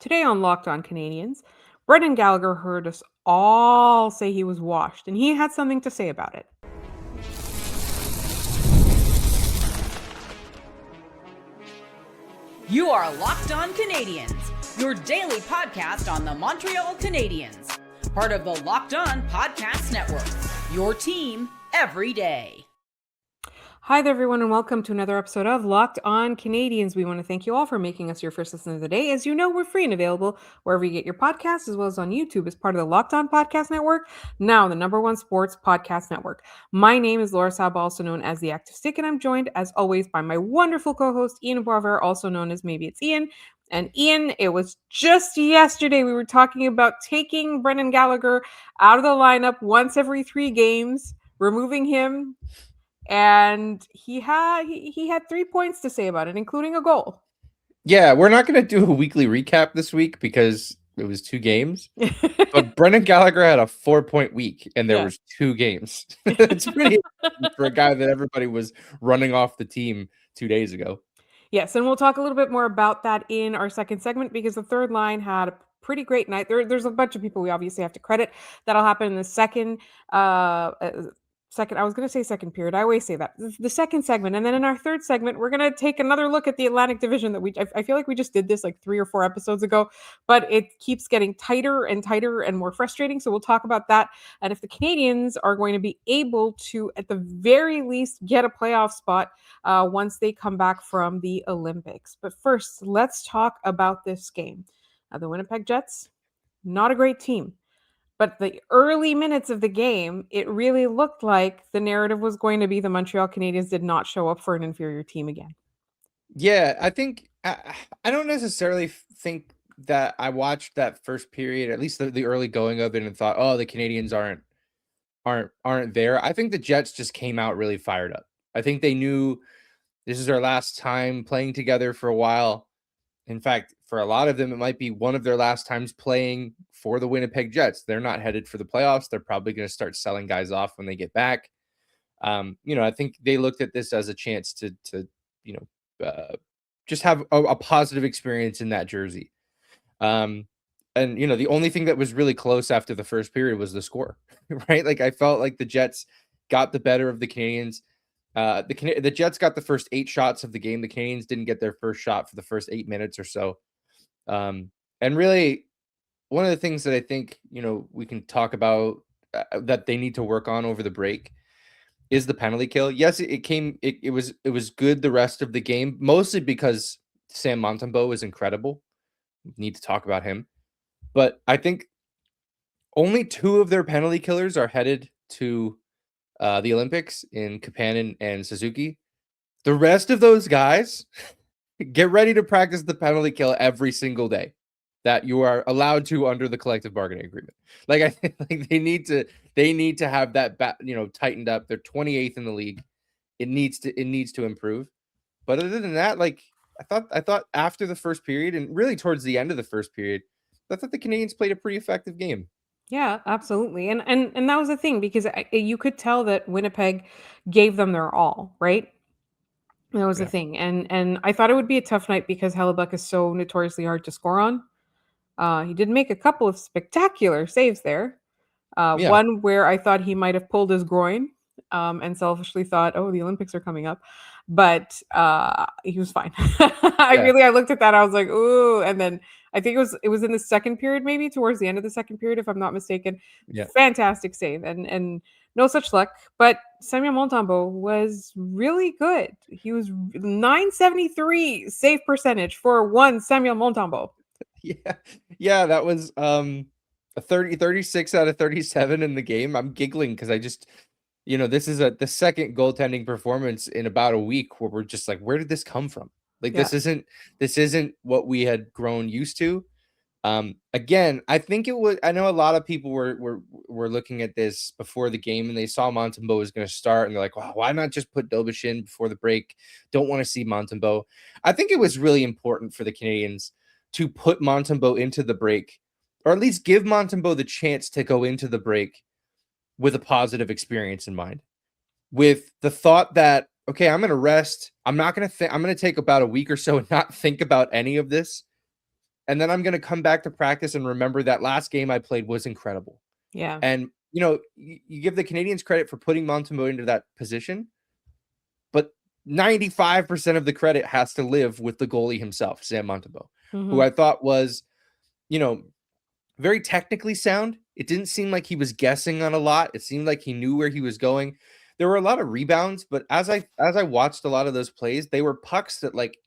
Today on Locked On Canadians, Brendan Gallagher heard us all say he was washed, and he had something to say about it. You are Locked On Canadiens, your daily podcast on the Montreal Canadiens, part of the Locked On Podcast Network, your team every day. Hi there, everyone, and welcome to another episode of Locked On Canadians. We want to thank you all for making us your first listen of the day. As you know, we're free and available wherever you get your podcasts, as well as on YouTube as part of the Locked On Podcast Network, now the #1 sports podcast network. My name is Laura Saba, also known as The Active Stick, and I'm joined, as always, by my wonderful co-host, Ian Boisvert, also known as Maybe It's Ian. And Ian, it was just yesterday we were talking about taking Brendan Gallagher out of the lineup once every 3 games, removing him, and he had 3 points to say about it, including a goal. Yeah, we're not going to do a weekly recap this week because it was 2 games. But Brendan Gallagher had a 4-point week, and there was 2 games. It's pretty for a guy that everybody was running off the team 2 days ago. Yes, and we'll talk a little bit more about that in our second segment because the third line had a pretty great night. There's a bunch of people we obviously have to credit. That'll happen in the second I was going to say second period. I always say that. The second segment. And then in our third segment, we're going to take another look at the Atlantic Division that I feel like we just did this like 3 or 4 episodes ago, but it keeps getting tighter and tighter and more frustrating. So we'll talk about that. And if the Canadiens are going to be able to, at the very least, get a playoff spot once they come back from the Olympics. But first, let's talk about this game. The Winnipeg Jets, not a great team. But the early minutes of the game, it really looked like the narrative was going to be the Montreal Canadiens did not show up for an inferior team again. Yeah, I think I don't necessarily think that I watched that first period, at least the early going of it, and thought, oh, the Canadiens aren't there. I think the Jets just came out really fired up. I think they knew this is their last time playing together for a while. In fact, for a lot of them, it might be one of their last times playing for the Winnipeg Jets. They're not headed for the playoffs. They're probably going to start selling guys off when they get back. I think they looked at this as a chance to just have a positive experience in that jersey. And the only thing that was really close after the first period was the score, right? Like I felt like the Jets got the better of the Canadiens. The Jets got the first 8 shots of the game. The Canadiens didn't get their first shot for the first 8 minutes or so. And really, one of the things that I think, we can talk about that they need to work on over the break is the penalty kill. Yes, it was good the rest of the game, mostly because Sam Montembeault is incredible. We need to talk about him. But I think only 2 of their penalty killers are headed to the Olympics in Kapanen and Suzuki. The rest of those guys get ready to practice the penalty kill every single day that you are allowed to under the collective bargaining agreement. Like I think they need to have that tightened up. They're 28th in the league. It needs to improve. But other than that, like I thought after the first period and really towards the end of the first period, I thought the Canadiens played a pretty effective game. Yeah, absolutely. And that was the thing because you could tell that Winnipeg gave them their all, right? That was the thing. And I thought it would be a tough night because Hellebuyck is so notoriously hard to score on. He did make a couple of spectacular saves there. One where I thought he might have pulled his groin and selfishly thought, oh, the Olympics are coming up. But he was fine. I looked at that. I was like, ooh. And then I think it was in the second period, maybe towards the end of the second period, if I'm not mistaken. Yeah. Fantastic save. And no such luck. But Samuel Montembeault was really good. He was 973 save percentage for one Samuel Montembeault. Yeah, that was a 36 out of 37 in the game. I'm giggling because I just, this is the second goaltending performance in about a week where we're just like, where did this come from? Like this isn't what we had grown used to. Again, I think it was. I know a lot of people were looking at this before the game and they saw Montembeault was going to start and they're like, wow, why not just put Dobish in before the break? Don't want to see Montembeault. I think it was really important for the Canadiens to put Montembeault into the break, or at least give Montembeault the chance to go into the break with a positive experience in mind, with the thought that, okay, I'm going to rest. I'm not going to I'm going to take about a week or so and not think about any of this. and then I'm going to come back to practice and remember that last game I played was incredible. Yeah. And, you give the Canadiens credit for putting Montebeault into that position, but 95% of the credit has to live with the goalie himself, Sam Montembeault, who I thought was, very technically sound. It didn't seem like he was guessing on a lot. It seemed like he knew where he was going. There were a lot of rebounds, but as I watched a lot of those plays, they were pucks that, like,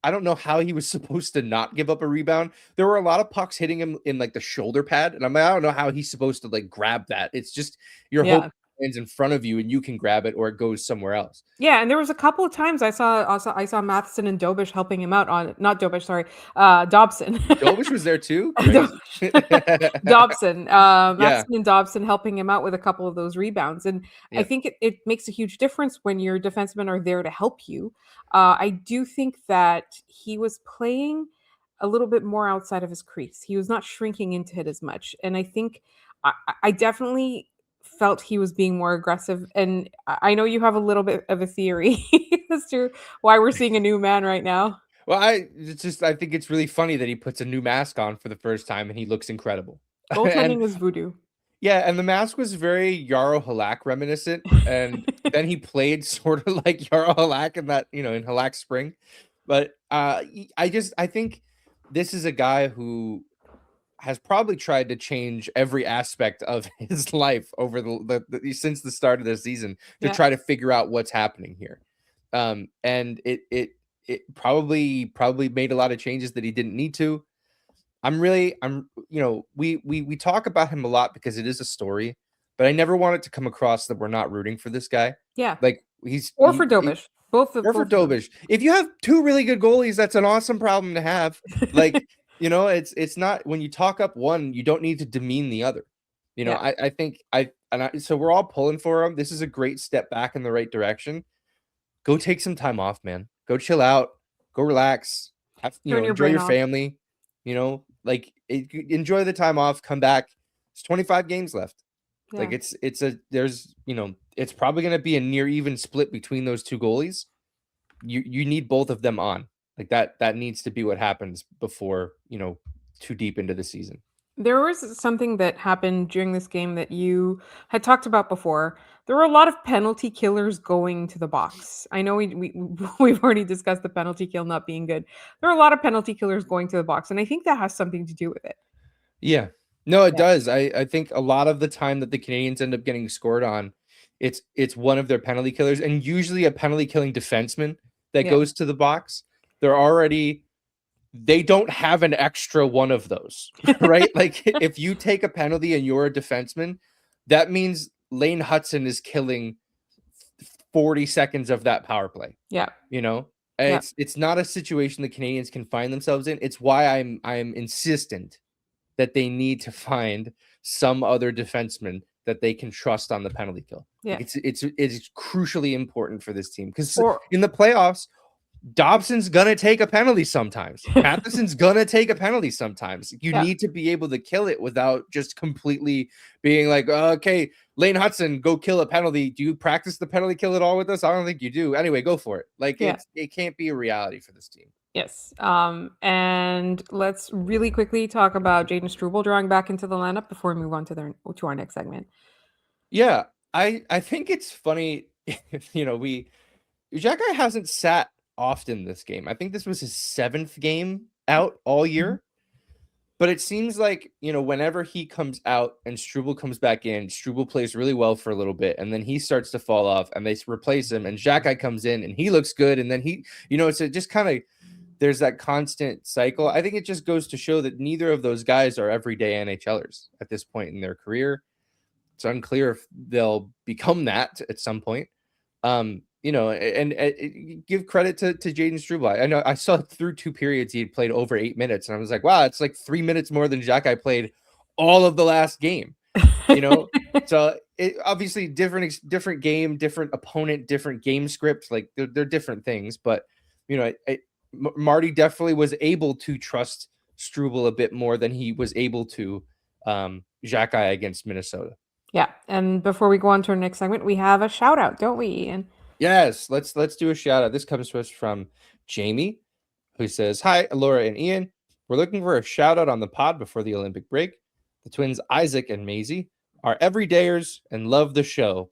I don't know how he was supposed to not give up a rebound. There were a lot of pucks hitting him in like the shoulder pad, and I don't know how he's supposed to like grab that. It's just your hope lands in front of you and you can grab it, or it goes somewhere else. Yeah, and there was a couple of times I saw Matheson and Dobish helping him out on, not Dobish, sorry, Dobson. Dobish was there too. Dobson, Yeah. Matheson and Dobson helping him out with a couple of those rebounds, and I Yep. think it makes a huge difference when your defensemen are there to help you. I do think that he was playing a little bit more outside of his crease. He was not shrinking into it as much, and I think I definitely felt he was being more aggressive. And I know you have a little bit of a theory as to why we're seeing a new man right now. Well, I think it's really funny that he puts a new mask on for the first time and he looks incredible. Goaltending is voodoo. Yeah, and the mask was very Yarrow Halak reminiscent, and then he played sort of like Yarrow Halak in that, in Halak Spring. But I think this is a guy who has probably tried to change every aspect of his life over since the start of the season to try to figure out what's happening here. And it probably made a lot of changes that he didn't need to. We talk about him a lot because it is a story, but I never want it to come across that we're not rooting for this guy. Yeah. Like for Dobish. Both for Dobish. If you have two really good goalies, that's an awesome problem to have. Like, it's not, when you talk up one, you don't need to demean the other. I think so we're all pulling for him. This is a great step back in the right direction. Go take some time off, man. Go chill out. Go relax. Enjoy your family. Enjoy the time off. Come back. There's 25 games left. Yeah. Like it's probably going to be a near even split between those two goalies. You need both of them on. Like that needs to be what happens before, too deep into the season. There was something that happened during this game that you had talked about before. There were a lot of penalty killers going to the box. I know we've already discussed the penalty kill not being good. There are a lot of penalty killers going to the box, and I think that has something to do with it. Yeah. No, it does. I think a lot of the time that the Canadiens end up getting scored on, it's one of their penalty killers, and usually a penalty killing defenseman that goes to the box. They don't have an extra one of those, right? Like if you take a penalty and you're a defenseman, that means Lane Hudson is killing 40 seconds of that power play. Yeah. It's not a situation the Canadiens can find themselves in. It's why I'm insistent that they need to find some other defenseman that they can trust on the penalty kill. Yeah. Like it's crucially important for this team because in the playoffs, Dobson's gonna take a penalty sometimes. Matheson's gonna take a penalty sometimes. You need to be able to kill it without just completely being like, okay, Lane Hudson, go kill a penalty. Do you practice the penalty kill at all with us? I don't think you do. Anyway, go for it. Like it can't be a reality for this team. Yes. And let's really quickly talk about Jayden Struble drawing back into the lineup before we move on to our next segment. Yeah, I think it's funny. Xhekaj hasn't sat often this game. I think this was his 7th game out all year. But it seems like, whenever he comes out and Struble comes back in, Struble plays really well for a little bit, and then he starts to fall off, and they replace him, and Xhekaj comes in, and he looks good, and then he, it's just kind of, there's that constant cycle. I think it just goes to show that neither of those guys are everyday NHLers at this point in their career. It's unclear if they'll become that at some point. And give credit to Jayden Struble. I know I saw through 2 periods he had played over 8 minutes, and I was like, wow, it's like 3 minutes more than Xhekaj played all of the last game. So it obviously different game, different opponent, different game script. Like they're different things, but Marty definitely was able to trust Struble a bit more than he was able to Xhekaj against Minnesota. Yeah, and before we go on to our next segment, we have a shout out, don't we, Ian? Yes, let's do a shout out. This comes to us from Jamie, who says, "Hi, Laura and Ian. We're looking for a shout out on the pod before the Olympic break. The twins Isaac and Maisie are everydayers and love the show.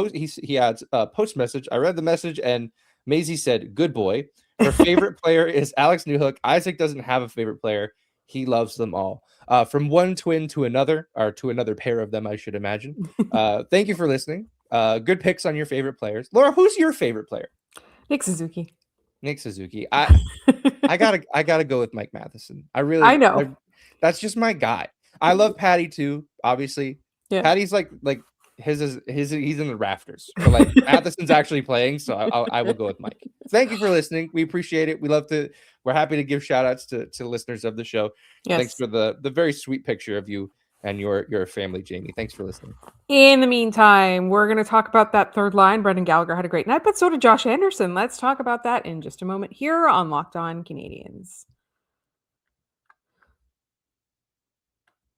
He adds post message. I read the message and Maisie said, "Good boy." Her favorite player is Alex Newhook. Isaac doesn't have a favorite player. He loves them all. From one twin to another, or to another pair of them, I should imagine. Thank you for listening. Good picks on your favorite players. Laura, who's your favorite player? Nick Suzuki. Nick Suzuki. I gotta go with Mike Matheson. I know. That's just my guy. I love Patty too, obviously. Yeah. Patty's like he's in the rafters. But like Matheson's actually playing, so I will go with Mike. Thank you for listening. We appreciate it. We're happy to give shout outs to listeners of the show. Yes. Thanks for the very sweet picture of you and your family, Jamie. Thanks for listening. In the meantime, we're going to talk about that third line. Brendan Gallagher had a great night, but so did Josh Anderson. Let's talk about that in just a moment here on Locked On Canadiens.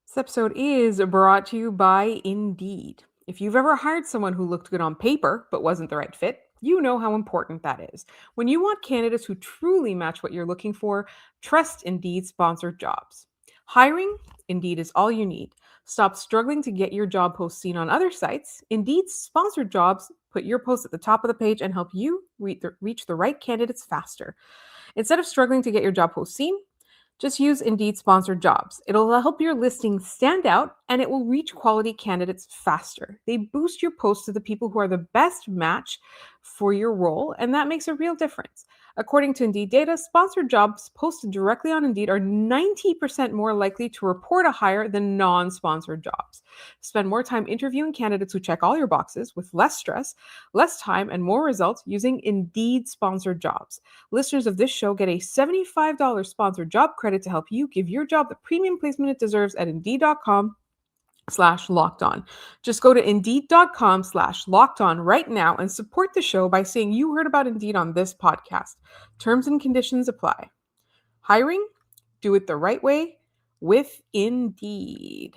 This episode is brought to you by Indeed. If you've ever hired someone who looked good on paper but wasn't the right fit, you know how important that is. When you want candidates who truly match what you're looking for, trust Indeed sponsored jobs. Hiring? Indeed is all you need. Stop struggling to get your job post seen on other sites. Indeed's sponsored jobs put your post at the top of the page and help you reach the right candidates faster. Instead of struggling to get your job post seen, just use Indeed sponsored jobs. It'll help your listing stand out and it will reach quality candidates faster. They boost your posts to the people who are the best match for your role, and that makes a real difference. According to Indeed data, sponsored jobs posted directly on Indeed are 90% more likely to report a hire than non-sponsored jobs. Spend more time interviewing candidates who check all your boxes with less stress, less time, and more results using Indeed sponsored jobs. Listeners of this show get a $75 sponsored job credit to help you give your job the premium placement it deserves at Indeed.com/lockedon. Just go to Indeed.com/lockedon right now and support the show by saying you heard about Indeed on this podcast. Terms and conditions apply. Hiring? Do it the right way with Indeed.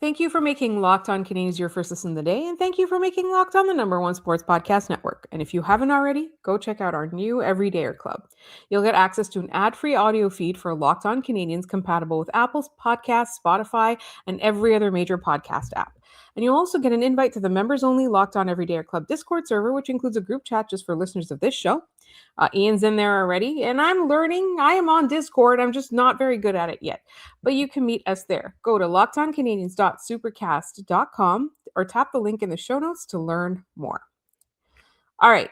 Thank you for making Locked On Canadiens your first listen of the day, and thank you for making Locked On the #1 sports podcast network. And if you haven't already, go check out our new Everydayer Club. You'll get access to an ad-free audio feed for Locked On Canadiens compatible with Apple's Podcasts, Spotify, and every other major podcast app. And you'll also get an invite to the members-only Locked On Everydayer Club Discord server, which includes a group chat just for listeners of this show. Ian's in there already, and I'm learning. I am on Discord. I'm just not very good at it yet. But you can meet us there. Go to lockedoncanadiens.supercast.com or tap the link in the show notes to learn more. All right.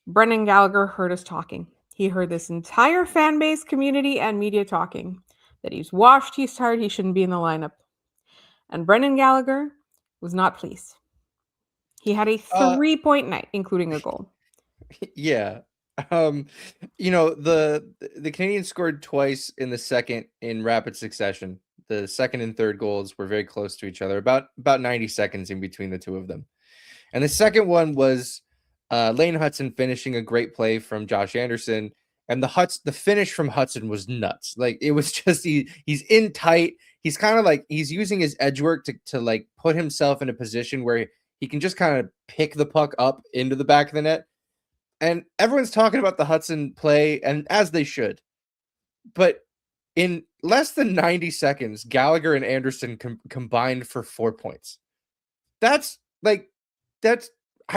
Brendan Gallagher heard us talking. He heard this entire fan base, community, and media talking. That he's washed, he's tired, he shouldn't be in the lineup. And Brendan Gallagher was not pleased. He had a 3-point night, including a goal. Yeah. The Canadiens scored twice in the second in rapid succession. The second and third goals were very close to each other, about 90 seconds in between the two of them. And the second one was Lane Hudson finishing a great play from Josh Anderson, and the finish from Hudson was nuts. Like, it was just he's in tight. He's kind of like he's using his edge work to like put himself in a position where he can just kind of pick the puck up into the back of the net. And everyone's talking about the Hudson play, and as they should. But in less than 90 seconds, Gallagher and Anderson combined for 4 points. That's I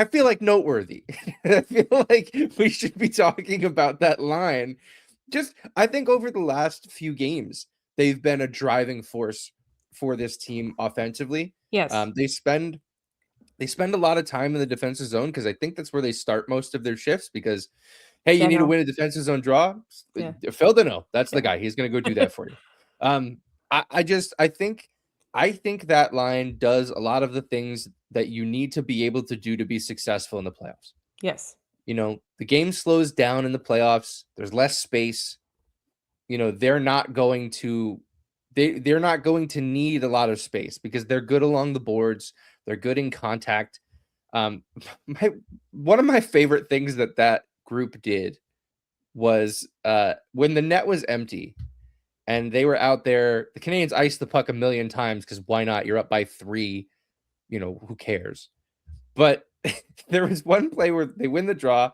feel like noteworthy. I feel like we should be talking about that line. I think over the last few games, they've been a driving force for this team offensively. Yes. They spend a lot of time in the defensive zone because I think that's where they start most of their shifts because, hey, you need to win a defensive zone draw. Yeah. Phil Deneau, that's the guy. He's going to go do that for you. I think that line does a lot of the things that you need to be able to do to be successful in the playoffs. Yes. The game slows down in the playoffs. There's less space. They're not going to need a lot of space because they're good along the boards. They're good in contact. One of my favorite things that group did was when the net was empty and they were out there, the Canadiens iced the puck a million times because why not? You're up by 3, who cares? But there was one play where they win the draw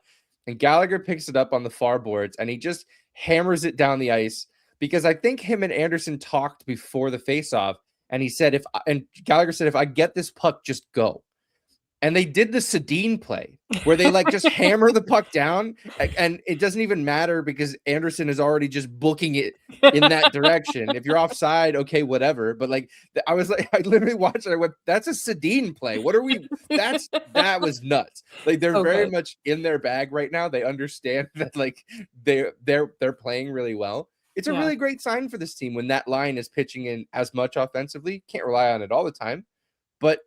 and Gallagher picks it up on the far boards and he just hammers it down the ice because I think him and Anderson talked before the faceoff and he said, and Gallagher said, if I get this puck, just go. And they did the Sedin play where they like just hammer the puck down and it doesn't even matter because Anderson is already just booking it in that direction. If you're offside, okay, whatever. But like, I was like, I literally watched it. I went, that's a Sedin play. What are we? That was nuts. Like they're very much in their bag right now. They understand that like they're playing really well. It's a really great sign for this team when that line is pitching in as much offensively. Can't rely on it all the time. But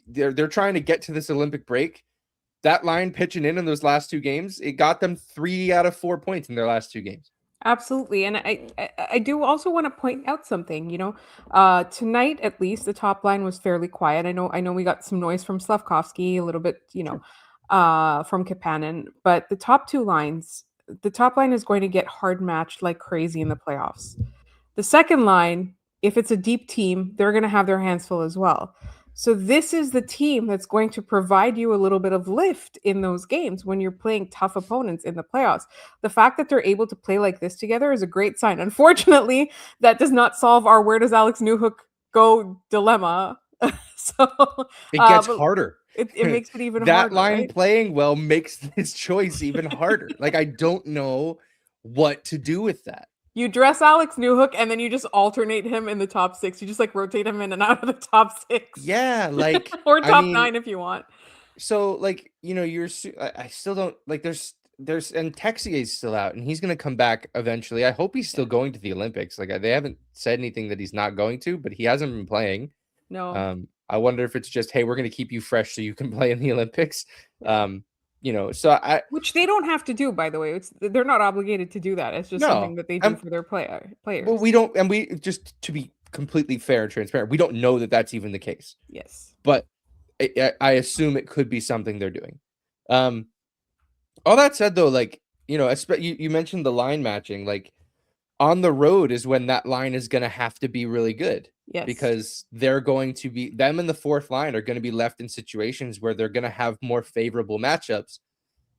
they're trying to get to this Olympic break. That line pitching in those last 2 games, it got them 3 out of 4 points in their last 2 games. Absolutely. And I do also want to point out something, tonight, at least the top line was fairly quiet. I know we got some noise from Slavkovsky, a little bit, from Kapanen, but the top line is going to get hard matched like crazy in the playoffs. The second line, if it's a deep team, they're going to have their hands full as well. So this is the team that's going to provide you a little bit of lift in those games when you're playing tough opponents in the playoffs. The fact that they're able to play like this together is a great sign. Unfortunately, that does not solve our where does Alex Newhook go dilemma. So it gets harder. It makes it even that harder. That line right? playing well makes this choice even harder. Like I don't know what to do with that. You dress Alex Newhook and then you just alternate him in the top 6. You just like rotate him in and out of the top 6. Yeah, like or top 9 if you want. So like, I still don't like there's and Texier's still out and he's going to come back eventually. I hope he's still going to the Olympics. Like they haven't said anything that he's not going to, but he hasn't been playing. No. I wonder if it's just, hey, we're going to keep you fresh so you can play in the Olympics. Yeah. Which they don't have to do, by the way. They're not obligated to do that. It's just something that they do for their players. Well, we just to be completely fair and transparent, we don't know that that's even the case. Yes, but I assume it could be something they're doing. All that said, though, like you mentioned the line matching. Like on the road is when that line is going to have to be really good. Yes, because they're going to be them and the fourth line are going to be left in situations where they're going to have more favorable matchups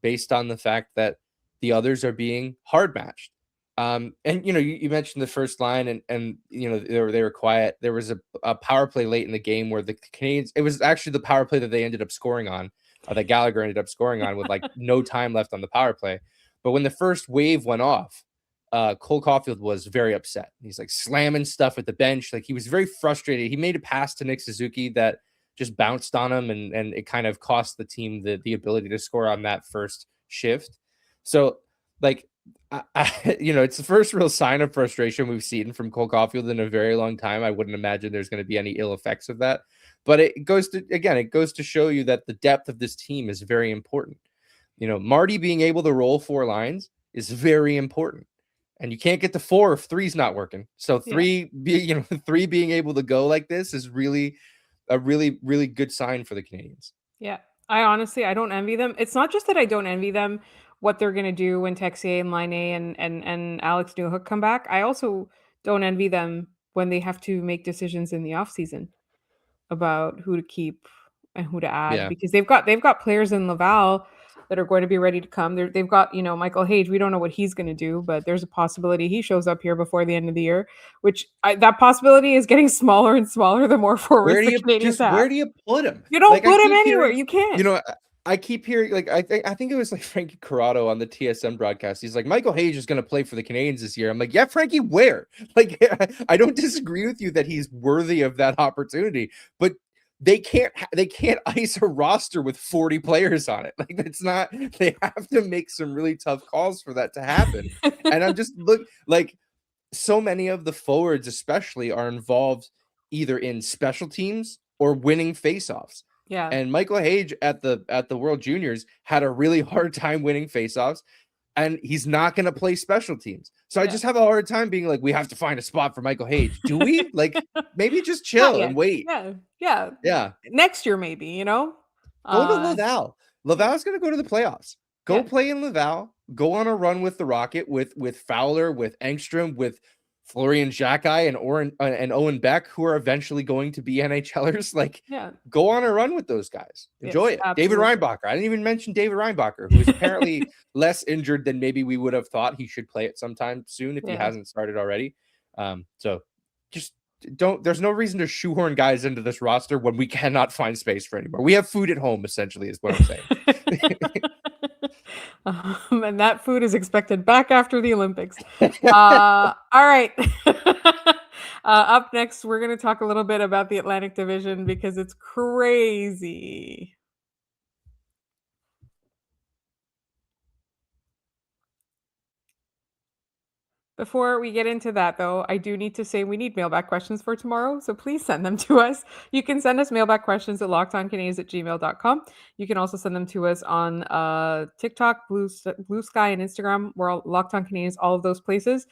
based on the fact that the others are being hard matched. And you mentioned the first line and they were quiet. There was a power play late in the game where the Canadiens, it was actually the power play that they ended up scoring on, that Gallagher ended up scoring on with like no time left on the power play. But when the first wave went off, Cole Caulfield was very upset. He's like slamming stuff at the bench. Like he was very frustrated. He made a pass to Nick Suzuki that just bounced on him and it kind of cost the team the ability to score on that first shift. So like, it's the first real sign of frustration we've seen from Cole Caulfield in a very long time. I wouldn't imagine there's going to be any ill effects of that, but it goes to show you that the depth of this team is very important. Marty being able to roll 4 lines is very important. And you can't get to 4 if 3's not working. So 3 being able to go like this is really a really, really good sign for the Canadiens. Yeah. I don't envy them. It's not just that I don't envy them what they're going to do when Texier and Laine and Alex Newhook come back. I also don't envy them when they have to make decisions in the offseason about who to keep and who to add because they've got players in Laval that are going to be ready to come. They've got, Michael Hage. We don't know what he's going to do, but there's a possibility he shows up here before the end of the year, that possibility is getting smaller and smaller the more forwards the Canadiens have. Where do you put him? You don't put him anywhere. You can't. I keep hearing, like, I think it was like Frankie Corrado on the TSN broadcast. He's like, Michael Hage is going to play for the Canadiens this year. I'm like, yeah, Frankie, where? Like, I don't disagree with you that he's worthy of that opportunity, but they can't ice a roster with 40 players on it. Like that's not, they have to make some really tough calls for that to happen. And I'm just like so many of the forwards especially are involved either in special teams or winning faceoffs. Yeah. And Michael Hage at the World Juniors had a really hard time winning faceoffs. And he's not going to play special teams. So I just have a hard time being like, we have to find a spot for Michael Hage. Do we? Like, maybe just chill and wait. Yeah. Next year, maybe, Go to Laval. Laval's going to go to the playoffs. Go play in Laval. Go on a run with the Rocket, with Fowler, with Engstrom, with Struble-Xhekaj and Owen Beck, who are eventually going to be NHLers. Like, Yeah. go on a run with those guys. Enjoy it. David Absolutely. Reinbacher. I didn't even mention David Reinbacher, who is apparently less injured than maybe we would have thought. He should play it sometime soon if he hasn't started already. So just there's no reason to shoehorn guys into this roster when we cannot find space for anymore. We have food at home, essentially, is what I'm saying. And that food is expected back after the Olympics. All right. Up next, we're going to talk a little bit about the Atlantic Division because it's crazy. Before we get into that, though, I do need to say we need mailbag questions for tomorrow, so please send them to us. You can send us mailbag questions at lockedoncanadiens@gmail.com. You can also send them to us on TikTok, Blue Sky, and Instagram. We're all Locked On Canadiens, all of those places.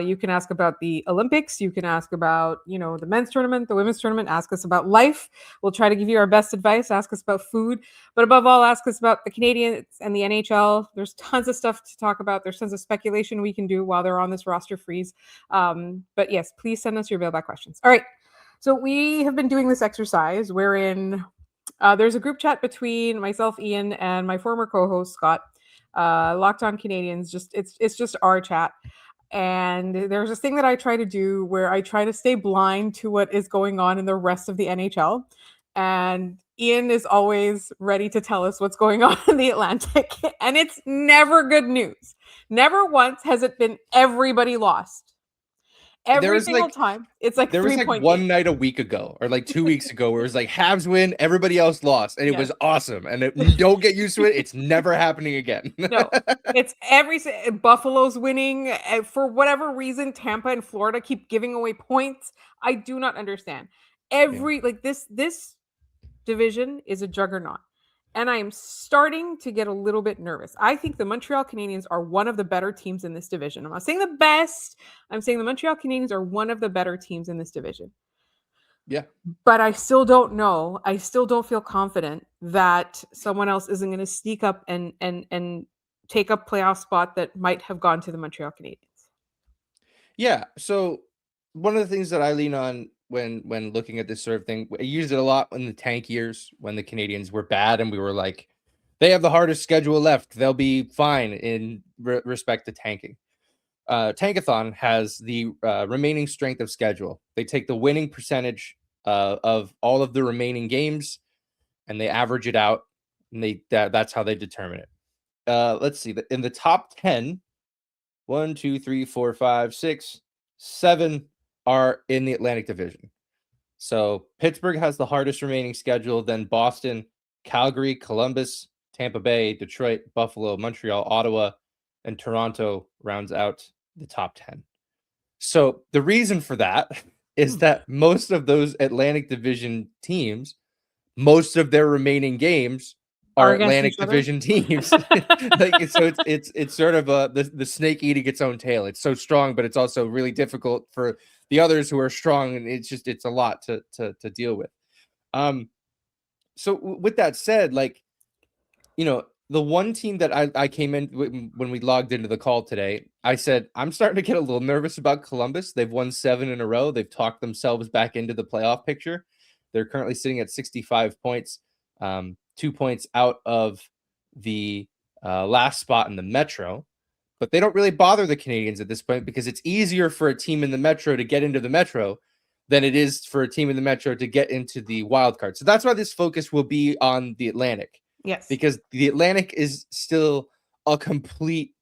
You can ask about the Olympics. You can ask about, the men's tournament, the women's tournament. Ask us about life. We'll try to give you our best advice. Ask us about food. But above all, ask us about the Canadiens and the NHL. There's tons of stuff to talk about. There's tons of speculation we can do while they're on this roster freeze. But yes, please send us your mailbag questions. All right. So we have been doing this exercise wherein there's a group chat between myself, Ian, and my former co-host, Scott. Locked On Canadiens. It's just our chat. And there's this thing that I try to do where I try to stay blind to what is going on in the rest of the NHL. And Ian is always ready to tell us what's going on in the Atlantic. And it's never good news. Never once has it been everybody lost. Every single time. It's like there was like one night a week ago or like 2 weeks ago where it was like Habs win, everybody else lost, and it was awesome. And don't get used to it. It's never happening again. No, it's Buffalo's winning for whatever reason. Tampa and Florida keep giving away points. I do not understand. This division is a juggernaut. And I am starting to get a little bit nervous. I think the Montreal Canadiens are one of the better teams in this division. I'm not saying the best. I'm saying the Montreal Canadiens are one of the better teams in this division. Yeah. But I still don't know. I still don't feel confident that someone else isn't going to sneak up and take a playoff spot that might have gone to the Montreal Canadiens. Yeah. So one of the things that I lean on when looking at this sort of thing, I used it a lot in the tank years when the Canadiens were bad and we were like, they have the hardest schedule left. They'll be fine in respect to tanking. Tankathon has the remaining strength of schedule. They take the winning percentage of all of the remaining games and they average it out, and that's how they determine it. Let's see. In the top 10, 1, 2, 3, 4, 5, 6, 7 are in the Atlantic Division. So Pittsburgh has the hardest remaining schedule, then Boston, Calgary, Columbus, Tampa Bay, Detroit, Buffalo, Montreal, Ottawa, and Toronto rounds out the top 10. So the reason for that is that most of those Atlantic Division teams, most of their remaining games are Atlantic Division teams. So it's sort of the snake eating its own tail. It's so strong, but it's also really difficult for the others who are strong, and it's a lot to deal with. So with that said, the one team that I came in when we logged into the call today, I said, I'm starting to get a little nervous about Columbus. They've won 7 in a row. They've talked themselves back into the playoff picture. They're currently sitting at 65 points, 2 points out of the last spot in the Metro. But they don't really bother the Canadiens at this point because it's easier for a team in the Metro to get into the Metro than it is for a team in the Metro to get into the wild card. So that's why this focus will be on the Atlantic. Yes. Because the Atlantic is still a complete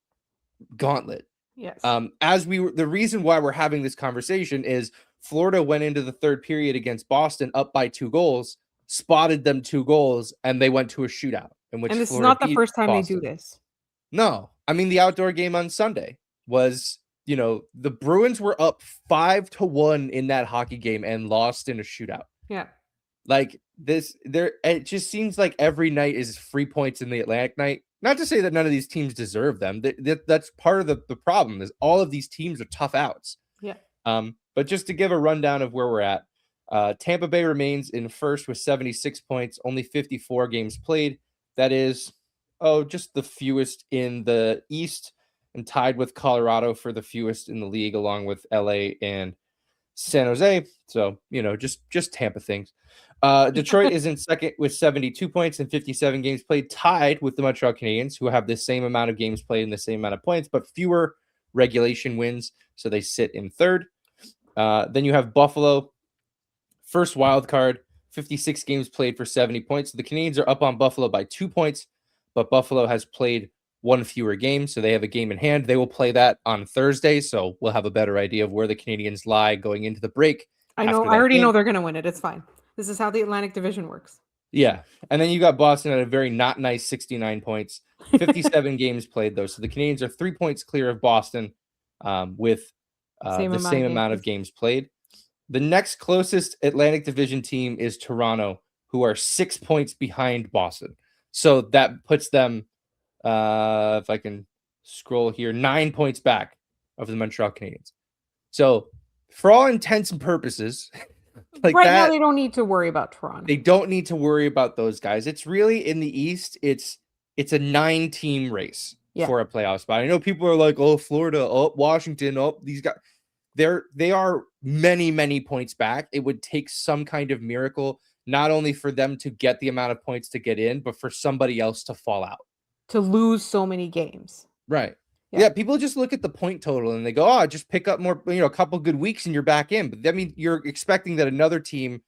gauntlet. Yes. The reason why we're having this conversation is Florida went into the third period against Boston up by 2 goals, spotted them 2 goals, and they went to a shootout. And this is not the first time Boston. They do this. No. I mean, the outdoor game on Sunday was, the Bruins were up 5-1 in that hockey game and lost in a shootout. Yeah. It just seems like every night is free points in the Atlantic night. Not to say that none of these teams deserve them. That's part of the problem is all of these teams are tough outs. Yeah. But just to give a rundown of where we're at, Tampa Bay remains in first with 76 points, only 54 games played. That is, just the fewest in the East. and tied with Colorado for the fewest in the league, along with LA and San Jose. So, just Tampa things. Detroit is in second with 72 points and 57 games played, tied with the Montreal Canadiens, who have the same amount of games played and the same amount of points, but fewer regulation wins. So they sit in third. Then you have Buffalo, first wild card, 56 games played for 70 points. So the Canadiens are up on Buffalo by 2 points, but Buffalo has played one fewer game, so they have a game in hand. They will play that on Thursday, so we'll have a better idea of where the Canadiens lie going into the break. I already know they're going to win it. It's fine. This is how the Atlantic Division works. Yeah, and then you got Boston at a very not nice 69 points, 57 games played, though. So the Canadiens are 3 points clear of Boston with the same amount of games played. The next closest Atlantic Division team is Toronto, who are 6 points behind Boston. So that puts them, if I can scroll here, 9 points back of the Montreal Canadiens. So for all intents and purposes, now they don't need to worry about Toronto. They don't need to worry about those guys. It's really in the East. It's a 9-team race for a playoff spot. I know people are like, oh, Florida, oh, Washington, oh, these guys. They are many, many points back. It would take some kind of miracle, not only for them to get the amount of points to get in, but for somebody else to fall out. To lose so many games. Right. Yeah, people just look at the point total and they go, oh, just pick up more, a couple good weeks and you're back in. But I mean, you're expecting that another team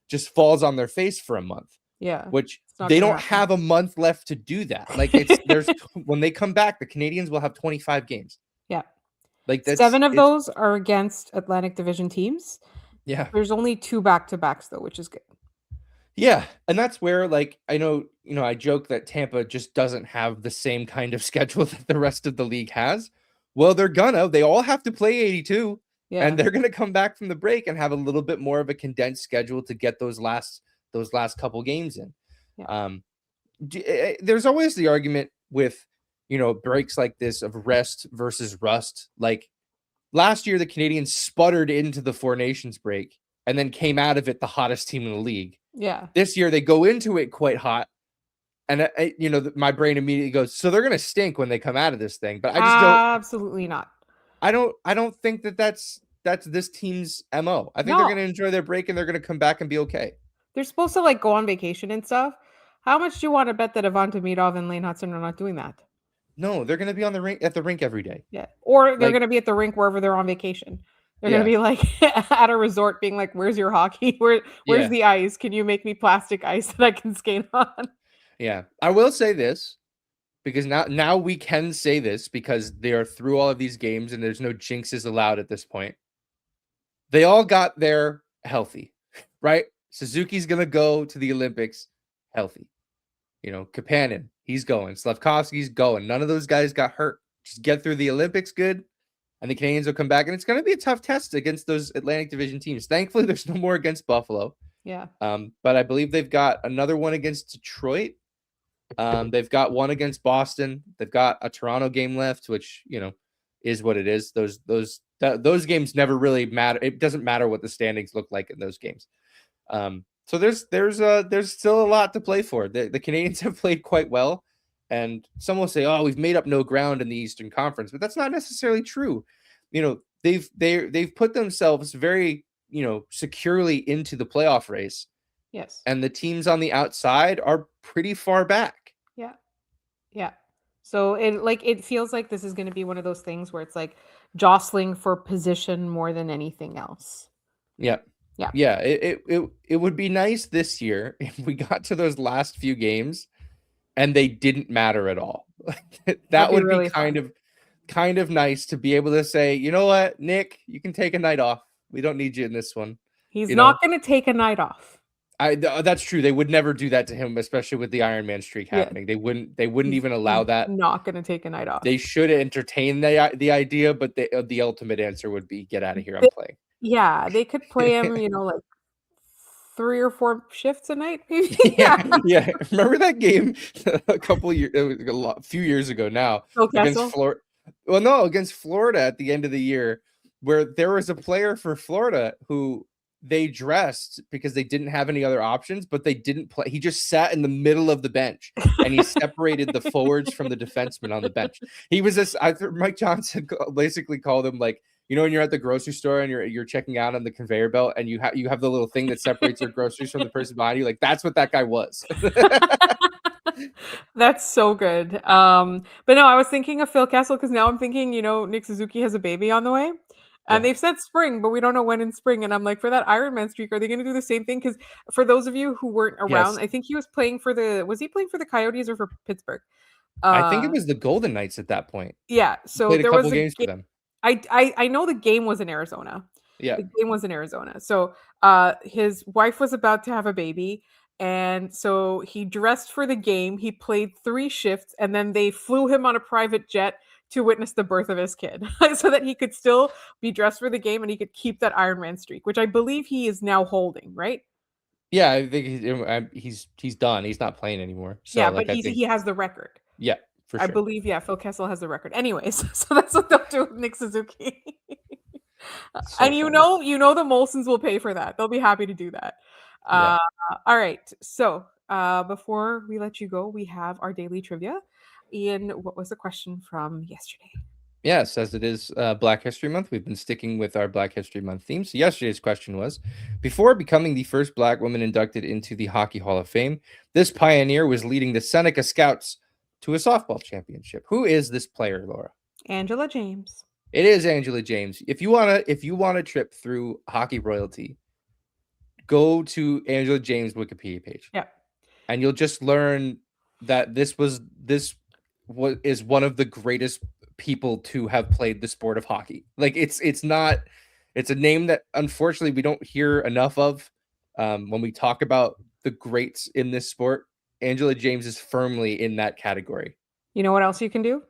just falls on their face for a month. Yeah. Which they don't have a month left to do that. Like there's when they come back, the Canadiens will have 25 games. Yeah. Like 7 of those are against Atlantic Division teams. Yeah. There's only 2 back-to-backs though, which is good. Yeah, and that's where, like, I know, I joke that Tampa just doesn't have the same kind of schedule that the rest of the league has. Well, they all have to play 82, and they're gonna come back from the break and have a little bit more of a condensed schedule to get those last couple games in. Yeah. There's always the argument with, breaks like this of rest versus rust. Like last year, the Canadiens sputtered into the Four Nations break and then came out of it the hottest team in the league. Yeah. This year they go into it quite hot, and my brain immediately goes, so they're gonna stink when they come out of this thing. But I just don't. Absolutely not. I don't think that's this team's MO. I think they're gonna enjoy their break and they're gonna come back and be okay. They're supposed to go on vacation and stuff. How much do you want to bet that Avon Tomidov and Lane Hudson are not doing that? No, they're gonna be on the rink at the rink every day. Yeah, or they're gonna be at the rink wherever they're on vacation. They're going to be at a resort being like, where's your hockey? Where's the ice? Can you make me plastic ice that I can skate on? Yeah. I will say this because now we can say this because they are through all of these games and there's no jinxes allowed at this point. They all got there healthy, right? Suzuki's going to go to the Olympics healthy. Kapanen, he's going. Slafkovsky's going. None of those guys got hurt. Just get through the Olympics good. And the Canadiens will come back, and it's going to be a tough test against those Atlantic Division teams. Thankfully, there's no more against Buffalo. Yeah. But I believe they've got another one against Detroit. They've got one against Boston. They've got a Toronto game left, which is what it is. Those games never really matter. It doesn't matter what the standings look like in those games. So there's still a lot to play for. The Canadiens have played quite well. And some will say, oh, we've made up no ground in the Eastern Conference, but that's not necessarily true. They've put themselves very, securely into the playoff race. Yes. And the teams on the outside are pretty far back. Yeah. Yeah. So it feels like this is going to be one of those things where it's like jostling for position more than anything else. Yeah. Yeah. Yeah. It would be nice this year if we got to those last few games and they didn't matter at all. That would be kind of nice to be able to say, you know what, Nick, you can take a night off. We don't need you in this one. He's not going to take a night off. That's true. They would never do that to him, especially with the Iron Man streak happening. They wouldn't even allow that. Not going to take a night off. They should entertain the idea, but the ultimate answer would be get out of here. I'm playing. Yeah, they could play him, like 3 or 4 shifts a night, maybe. Yeah. Remember that game a few years ago now against Florida? Well, no, against Florida at the end of the year, where there was a player for Florida who they dressed because they didn't have any other options, but they didn't play. He just sat in the middle of the bench and he separated the forwards from the defensemen on the bench. He was this. Mike Johnson basically called him like, when you're at the grocery store and you're checking out on the conveyor belt and you have the little thing that separates your groceries from the person behind you. Like that's what that guy was. That's so good. But no, I was thinking of Phil Kessel because now I'm thinking, Nick Suzuki has a baby on the way. And they've said spring, but we don't know when in spring. And I'm like, for that Ironman streak, are they going to do the same thing? Because for those of you who weren't around, I think he was playing for was he playing for the Coyotes or for Pittsburgh? I think it was the Golden Knights at that point. Yeah. So Played a there couple was games for them. I know the game was in Arizona. Yeah. The game was in Arizona. So his wife was about to have a baby. And so he dressed for the game. He played 3 shifts and then they flew him on a private jet to witness the birth of his kid so that he could still be dressed for the game and he could keep that Ironman streak, which I believe he is now holding, right? Yeah, I think he's done. He's not playing anymore. So, yeah, but he has the record. Yeah, for sure. I believe, Phil Kessel has the record. Anyways, so that's what they'll do with Nick Suzuki. So and the Molsons will pay for that. They'll be happy to do that. All right. So before we let you go, we have our daily trivia. Ian, what was the question from yesterday? Yes, as it is Black History Month, we've been sticking with our Black History Month theme. So yesterday's question was, before becoming the first Black woman inducted into the Hockey Hall of Fame, this pioneer was leading the Seneca Scouts to a softball championship. Who is this player, Laura? Angela James. It is Angela James. If you want to trip through hockey royalty, go to Angela James' Wikipedia page. Yeah. And you'll just learn that this is one of the greatest people to have played the sport of hockey. Like it's a name that unfortunately we don't hear enough of when we talk about the greats in this sport. Angela James is firmly in that category. You know what else you can do?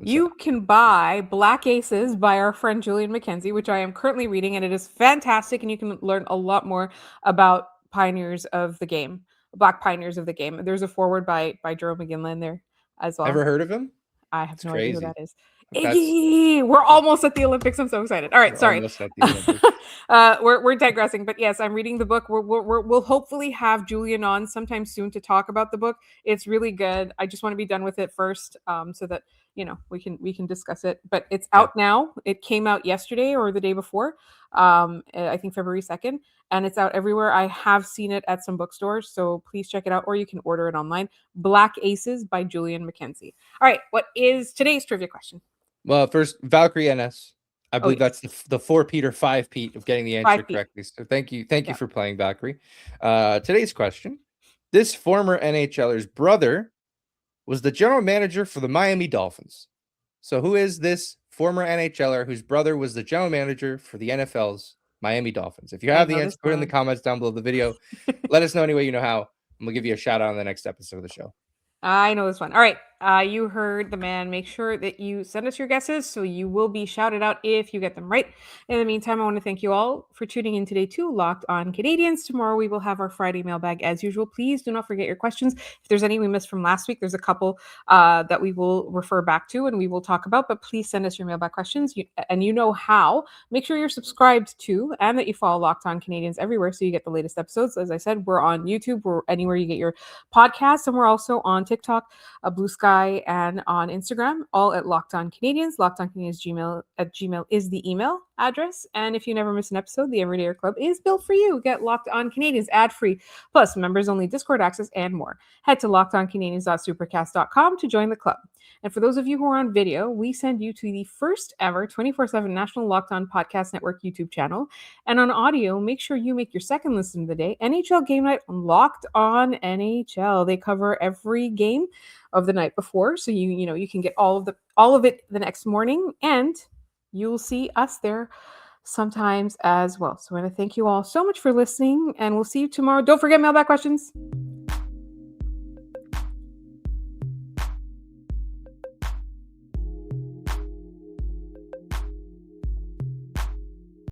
You can buy Black Aces by our friend Julian McKenzie, which I am currently reading, and it is fantastic, and you can learn a lot more about pioneers of the game, Black pioneers of the game. There's a foreword by Jerome McGinley there as well. Ever heard of him? I have no idea who that is. Iggy! We're almost at the Olympics. I'm so excited. All right, sorry. We're digressing, but yes, I'm reading the book. We'll hopefully have Julian on sometime soon to talk about the book. It's really good. I just want to be done with it first, so that we can discuss it. But it's out now. It came out yesterday or the day before. I think February 2nd, and it's out everywhere. I have seen it at some bookstores, so please check it out, or you can order it online. Black Aces by Julian McKenzie. All right, what is today's trivia question? Well, first, Valkyrie NS. I believe that's the 4 Pete or 5 Pete of getting the answer correctly. So thank you for playing, Valkyrie. Today's question: this former NHLer's brother was the general manager for the Miami Dolphins. So who is this former NHLer whose brother was the general manager for the NFL's Miami Dolphins? If you have the answer, put it in the comments down below the video. Let us know any way you know how, and we'll give you a shout out on the next episode of the show. I know this one. All right. You heard the man. Make sure that you send us your guesses so you will be shouted out if you get them right. In the meantime, I want to thank you all for tuning in today to Locked On Canadiens. Tomorrow we will have our Friday mailbag as usual. Please do not forget your questions. If there's any we missed from last week, there's a couple that we will refer back to and we will talk about, but please send us your mailbag questions. And you know how. Make sure you're subscribed to and that you follow Locked On Canadiens everywhere so you get the latest episodes. As I said, we're on YouTube. We're anywhere you get your podcasts, and we're also on TikTok, Blue Sky, and on Instagram, all at Locked On Canadiens. Locked On Canadiens Gmail is the email address. And if you never miss an episode, the Everydayer Club is built for you. Get Locked On Canadiens ad-free, plus members only Discord access and more. Head to lockedoncanadiens.supercast.com to join the club. And for those of you who are on video, we send you to the first ever 24/7 National Locked On Podcast Network YouTube channel. And on audio, make sure you make your second listen of the day NHL Game Night on Locked On NHL. They cover every game of the night before, so you can get all of it the next morning, and you'll see us there sometimes as well. So I want to thank you all so much for listening, and we'll see you tomorrow. Don't forget mailbag questions.